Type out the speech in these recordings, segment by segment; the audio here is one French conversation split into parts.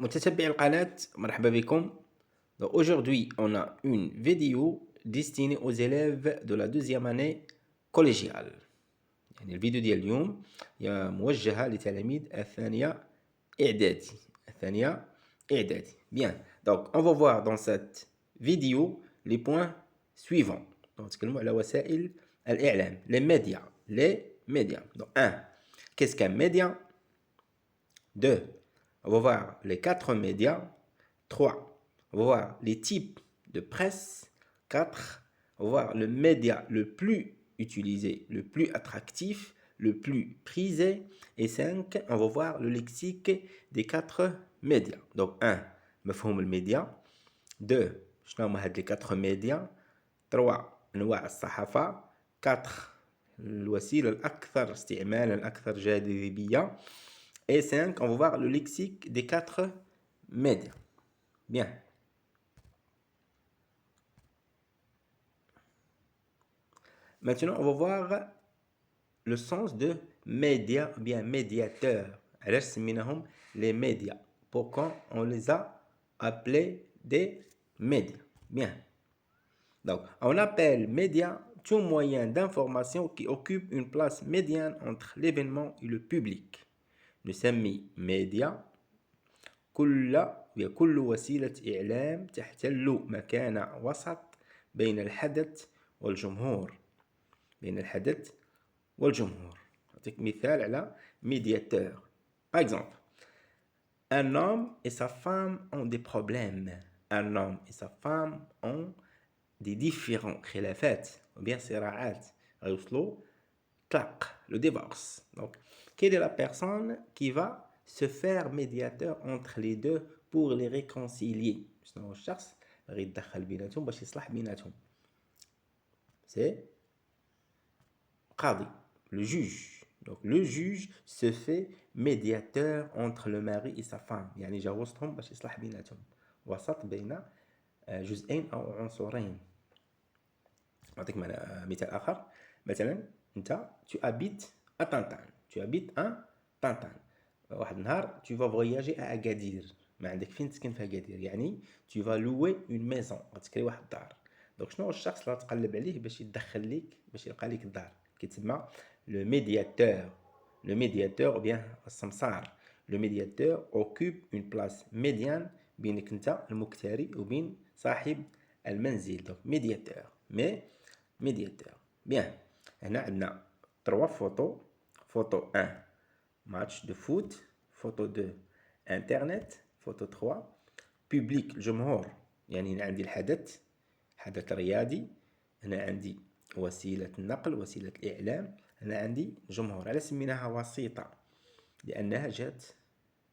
متتبعي القناة مرحبا بكم. Donc aujourd'hui on a une vidéo destinée aux élèves de la deuxième année collégiale. يعني الفيديو ديال اليوم هي موجهة لتلاميذ الثانية إعدادي. Bien, donc on va voir dans cette vidéo les points suivants. Donc نتكلموا على وسائل الإعلام, les médias. Donc 1. Qu'est-ce qu'un média? 2. On va voir les 4 médias. 3. On va voir les types de presse. 4. On va voir le média le plus utilisé, le plus attractif, le plus prisé. Et 5. On va voir le lexique des 4 médias. Donc 1. مفهوم الميديا. 2. شنو هما هاد les 4 médias. 3. أنواع الصحافة. 4. الوسيلة الأكثر استعمالا الأكثر جاذبية. Et 5, on va voir le lexique des 4 médias. Bien. Maintenant, on va voir le sens de média ou bien médiateur. Alors, les médias. Pourquoi on les a appelés des médias? Bien. Donc, on appelle média tout moyen d'information qui occupe une place médiane entre l'événement et le public. نسمي média كل وسيلة إعلام تحتل مكان وسط بين الحدث والجمهور. أعطيك مثال على médiateur. Par exemple, un homme et sa femme ont des problèmes. Un homme et sa femme ont des différends, خلافات ou bien صراعات غيوصلوا طلاق, le divorce. Donc, quelle est la personne qui va se faire médiateur entre les deux pour les réconcilier? شنو هو الشخص اللي يتدخل بيناتهم باش يصلح بيناتهم؟ C'est قاضي, le juge. Donc le juge se fait médiateur entre le mari et sa femme. يعني جا وسطهم باش يصلح بيناتهم. وسط بين جزئين أو عنصرين. نعطيك مثال آخر. مثلا أنت tu habites à Tantan. واحد النهار tu vas voyager à Agadir. ما عندك فين تسكن في أكادير, يعني tu vas louer une maison, غتكري واحد الدار. دونك شنو هو الشخص اللي غتقلب عليه باش يدخل ليك باش يلقى ليك الدار؟ كيتسمى le médiateur ou bien السمسار. le médiateur occupe une place médiane بينك انت المكتري وبين صاحب المنزل. donc médiateur. bien, هنا عندنا 3 photos. photo 1 match de foot. photo 2 internet. photo 3 public الجمهور, يعني هنا عندي حدث رياضي, هنا عندي وسيلة النقل, وسيلة الإعلام, هنا عندي جمهور. على سميناها وسيطة لأنها جات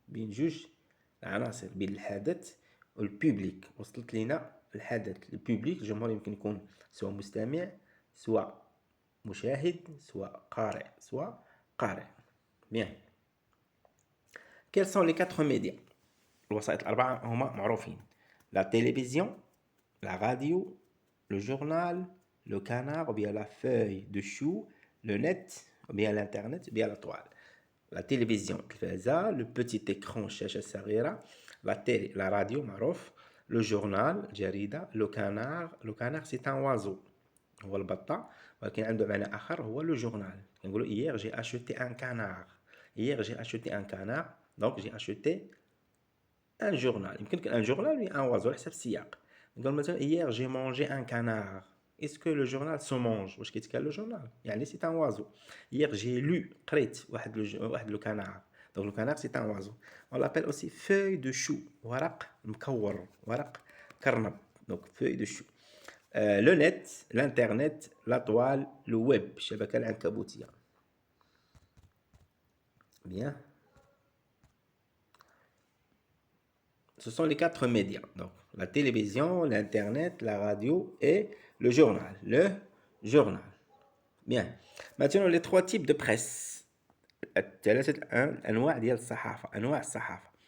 بين جوج عناصر, بين الحدث والبوبليك. وصلت لنا الحدث البوبليك, الجمهور يمكن يكون سواء مستمع, سواء مشاهد, سواء قارئ. Bien. Quels sont les 4 médias? الوسائط الأربعة هما معروفين. La télévision, la radio, le journal, le canard ou bien la feuille de chou, le net ou bien l'internet ou bien la toile. La télévision, التلفازة, le petit écran, الشاشة الصغيرة, la radio معروف, le journal, الجريدة, le canard c'est un oiseau, هو البطة, ولكن عنده معنى آخر هو le journal. نقولوا hier j'ai acheté un canard. Donc j'ai acheté un journal. يمكن un journal ou un oiseau حسب السياق. نقول مثلا hier j'ai mangé un canard. Est-ce que le journal se mange? واش كيتكال le journal? يعني c'est un oiseau. Hier j'ai lu, قريت واحد le canard. Donc le canard c'est un oiseau. On l'appelle aussi feuille de chou. ورق مكور, ورق كرنب. Donc feuille de chou. Le net, l'internet, la toile, le web, الشبكة العنكبوتية. Bien. Ce sont les 4 médias. Donc, la télévision, l'internet, la radio et le journal. Bien. Maintenant, les 3 types de presse. أنواع ديال الصحافة.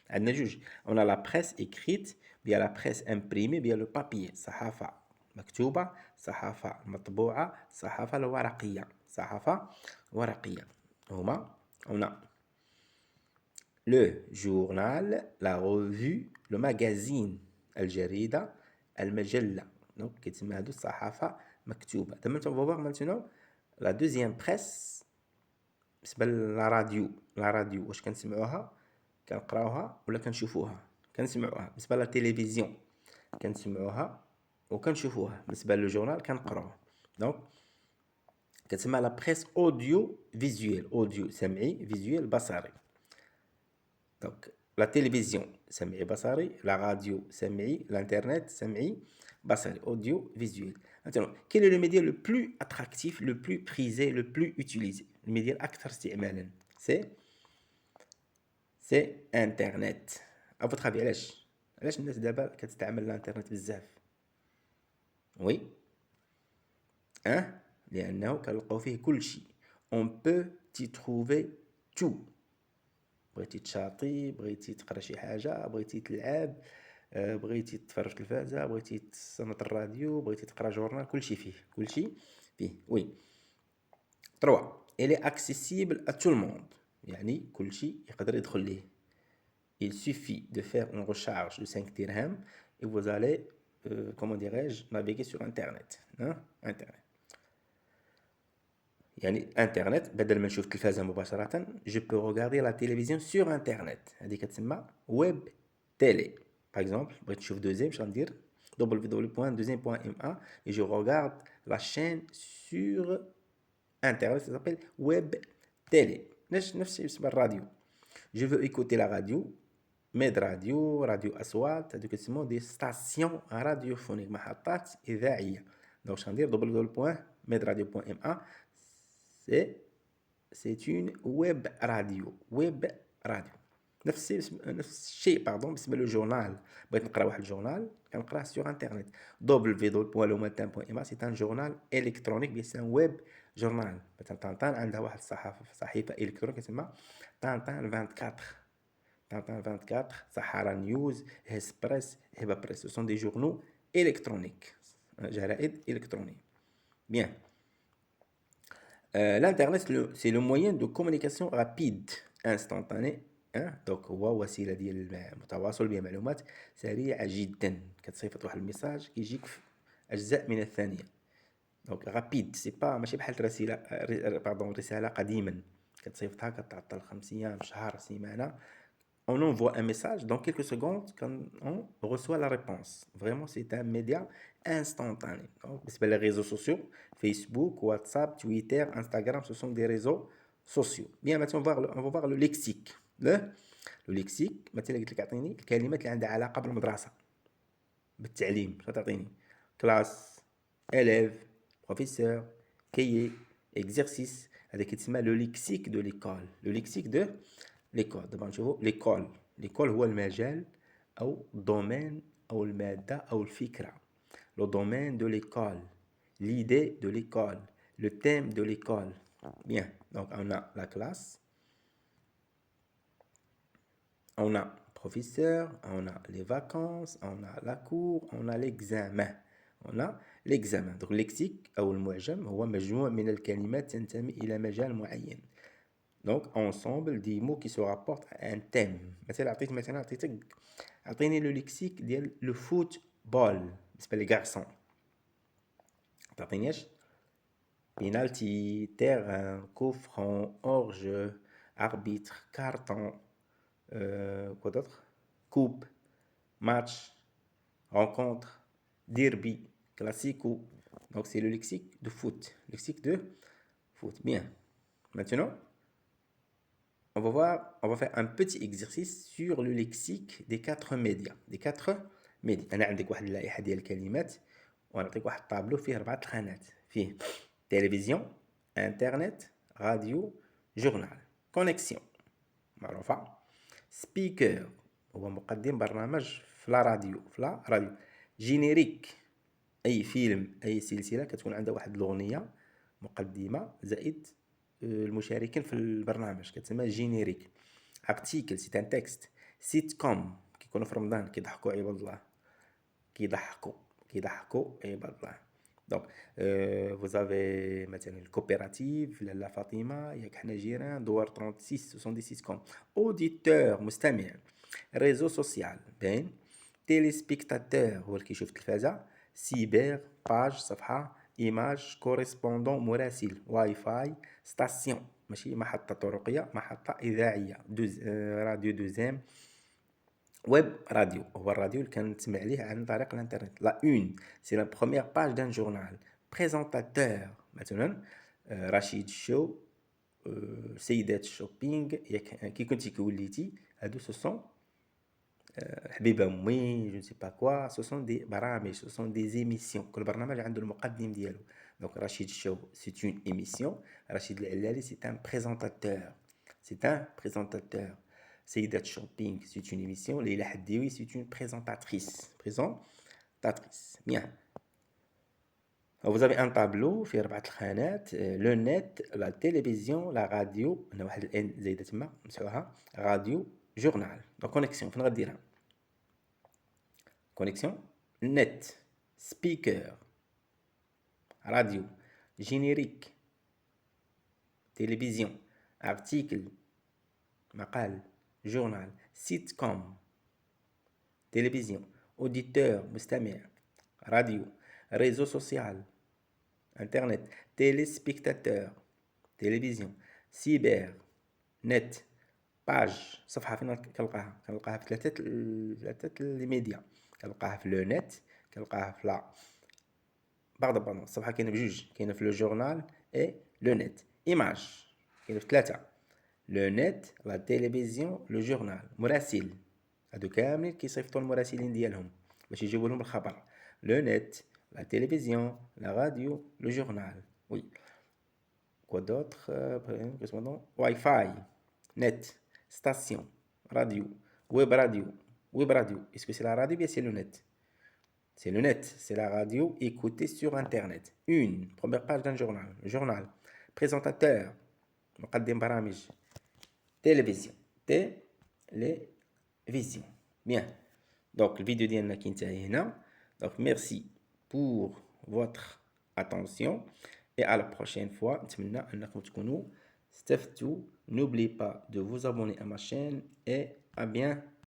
عندنا جوج. On a la presse écrite, bien la presse imprimée, bien le papier. صحافة مكتوبة, صحافة مطبوعة, صحافة ورقية. هما on a le journal, la revue, le magazine, الجريدة, المجلة. Donc كيتسمى هادو الصحافة مكتوبة. دابا on va voir maintenant la deuxième presse بالنسبة لا راديو واش كنسمعوها كنقراوها ولا كنشوفوها. كنسمعوها. بالنسبة لا تيليفزيون كنسمعوها وكنشوفوها. بالنسبة للجورنال كنقراوه. دونك كتسمى لا بريس اوديو فيزيوال. اوديو سمعي، فيزيوال بصري. دونك لا تيليفزيون سمعي بصري، لا راديو سمعي، الانترنت سمعي بصري، اوديو فيزيوال. Maintenant, quel est le média le plus attractif, le plus prisé, le plus utilisé? Le média الأكثر استعمالا سي انترنت. À votre avis علاش الناس دابا كتستعمل الانترنت بزاف؟ وي لأنه كنلقاو فيه كل شيء. On peut t'y trouver tout. بغيتي تشاطي، بغيتي تقرا شي حاجة، بغيتي تلعب، بغيتي تتفرج تلفازة، بغيتي تصنت الراديو، بغيتي تقرا جورنال، كلشي فيه. وي 3. Il est accessible à tout le monde. يعني كلشي يقدر يدخل ليه. Il suffit de faire une recharge de 5 dirhams et vous allez, comment dirais-je, naviguer sur Internet. Internet. يعني Internet, بدل ما نشوف التلفازة مباشرة, je peux regarder la télévision sur Internet. هذه كتسمى web télé. Par exemple, بغيت نشوف deuxième, je vais dire www.deuxième.ma et je regarde la chaîne sur Internet, ça s'appelle web télé. نفس الشيء بالنسبة للراديو. Je veux écouter la radio, ميد راديو أصوات، هادو كيتسموا دي ستاسيون راديوفونيك، محطات إذاعية. دونك شغندير www.medradio.ma c'est une web radio. نفس الشيء بالنسبة للجورنال. بغيت نقرا واحد الجورنال كنقراه سور انترنت. www.lemontin.ma c'est un journal électronique bien c'est un web journal. مثلا طنطان عندها واحد صحيفة إلكترونية كتسمى طنطان 24. Tintin 24, Sahara News, Express, Heba Press. Ce sont des journaux électroniques. جرائد إلكترونية. Bien. L'Internet, c'est le moyen de communication rapide, instantané. Donc هو وسيلة ديال التواصل بها معلومات سريعة جدا. كتصيفط واحد الميساج كيجيك في أجزاء من الثانية. Donc rapide, c'est pas ماشي بحال رسالة قديما كتصيفطها كتعطل 5 أيام، شهر، سيمانة. On envoie un message, dans quelques secondes, quand on reçoit la réponse. Vraiment, c'est un média instantané. Donc, les réseaux sociaux, Facebook, WhatsApp, Twitter, Instagram, ce sont des réseaux sociaux. Bien, maintenant, on va voir le lexique. Le lexique, مثلا قلت لك اعطيني الكلمات اللي عندها علاقة بالمدرسة، بالتعليم. شنو تعطيني؟ classe, élève, professeur, cahier, exercice. هذا كيتسمى le lexique de l'école. Le lexique de l'école. دابا نشوفوا l'école هو المجال أو الدومين أو المادة أو الفكرة. Le domaine de l'école, l'idée de l'école, le thème de l'école. Bien, donc on a la classe, on a professeur, on a les vacances, on a la cour, on a l'examen. On a l'examen. Donc lexique أو المعجم هو مجموع من الكلمات تنتمي إلى مجال معين. Donc ensemble des mots qui se rapportent à un thème. مثلا عطيني le lexique ديال le football بالنسبة لي garçon. تعطينيش penalty, terrain, coup franc, hors-jeu, arbitre, carton, quoi d'autre? Coupe, match, rencontre, derby, classico. Donc c'est le lexique de foot. Lexique de foot. Bien. Maintenant, on va faire un petit exercice sur le lexique des 4 médias. أنا عندك واحد اللائحة ديال الكلمات ونعطيك واحد طابلو فيه 4 خانات. فيه تلفزيون، انترنت، راديو، جورنال. كونيكسيون معروفة. سبيكر هو مقدم برنامج في لا راديو. جينيريك أي فيلم، أي سلسلة كتكون عندها واحد الأغنية مقدمة زائد المشاركين في البرنامج كتسمى جينيريك. ارتيكل سي ان تكست. سيت كوم كيكونوا في رمضان كيضحكوا عباد الله. كيضحكوا عباد الله. Donc, vous avez مثلا الكوبيراتيف لاله فاطمه ياك حنا جيران دوار 36 76 كوم اوديتور مستمع ريزو سوسيال باين تيلي سبيكتاتور هو اللي كيشوف التلفازه سيبر باج صفحه ايماج كوريسبوندون مراسل واي فاي ستاسيون ماشي محطه طرقيه محطه اذاعيه راديو دوزيام ويب راديو هو الراديو اللي كنسمع عليه عن طريق الانترنت. لا اون سي لا بروميير باج دان جورنال. بريزونطاتور مثلا رشيد شو سيدات الشوبينغ ياك كي كنتي كوليتي هادو سو سون حبيبه امي جو سي با كوا سو سون دي برامج سو سون دي زيميسيون كل برنامج عنده المقدم ديالو. دونك رشيد الشو سي اون ايميسيون رشيد العلالي سي ان بريزونطاتور Seidat Shopping, c'est une émission. Leila Haddiwi, c'est une présentatrice. Bien. Vous avez un tableau, في 4 الخانات. Le net, la télévision, la radio. أنا واحد الان زايدة تما نمسحوها. Radio, journal. Donc connexion, فين غديرها؟ Connexion, net, speaker, radio, générique, télévision, article, مقال, journal, sitcom, télévision, auditeur, مستمع, radio, réseau social, internet, téléspectateur, télévision, cyber, net, page, صفحة فين كنلقاها في ثلاثة الميديا كنلقاها في لو نت كنلقاها في لا باردون الصفحة كاينة بجوج كاينة في لو جورنال اي لو نت ايماج كاينة في ثلاثة لو نت لا تيليفزيون لو جورنال مراسل هادو كاملين كيصيفطوا المراسلين ديالهم باش يجيبوا لهم الخبر لو نت لا تيليفزيون لا راديو لو جورنال وي كوا دوطخ واي فاي نت station, radio, web radio. Est-ce que c'est la radio ou bien c'est le net? C'est le net, c'est la radio écoutée sur Internet. Première page d'un journal. Journal. Présentateur. مقدم برامج. Télévision. Télévision. Bien. Donc, le vidéo ديالنا كينتهي هنا. Donc, merci pour votre attention et à la prochaine fois. نتمنى أنكم تكونوا استفدتوا. N'oubliez pas de vous abonner à ma chaîne et à bientôt.